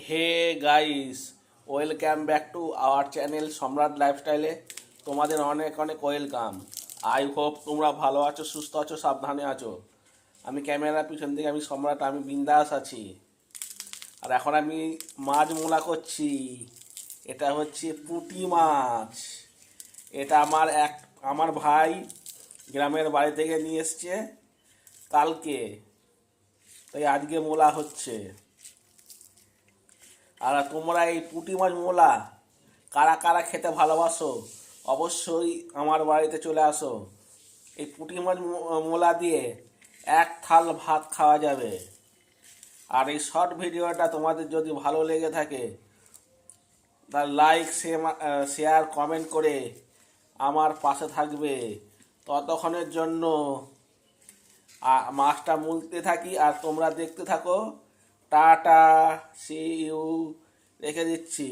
Hey guys, welcome back to our channel Samrat লাইফস্টাইলে। তোমাদের অনেক অনেক ওয়েলকাম। আই হোপ তোমরা ভালো আছো, সুস্থ আছো, সাবধানে আছো। আমি ক্যামেরার পিছন থেকে আমি সম্রাট, আমি বিন্দাস আছি। আর এখন আমি মাছ মোলা করছি। এটা হচ্ছে পুঁটি মাছ। এটা আমার ভাই গ্রামের বাড়ি থেকে নিয়ে এসছে কালকে, তাই আজকে মোলা হচ্ছে। আর তোমরা এই পুঁটি মাছ মোলা কারা কারা খেতে ভালোবাসো অবশ্যই আমার বাড়িতে চলে আসো। এই পুঁটি মাছ মোলা দিয়ে এক থাল ভাত খাওয়া যাবে। আর এই শর্ট ভিডিওটা তোমাদের যদি ভালো লেগে থাকে তার লাইক শেয়ার কমেন্ট করে আমার পাশে থাকবে। ততক্ষণের জন্য মাছটা মুলতে থাকি আর তোমরা দেখতে থাকো। টাটা, সি ইউ, রেখে দিচ্ছি।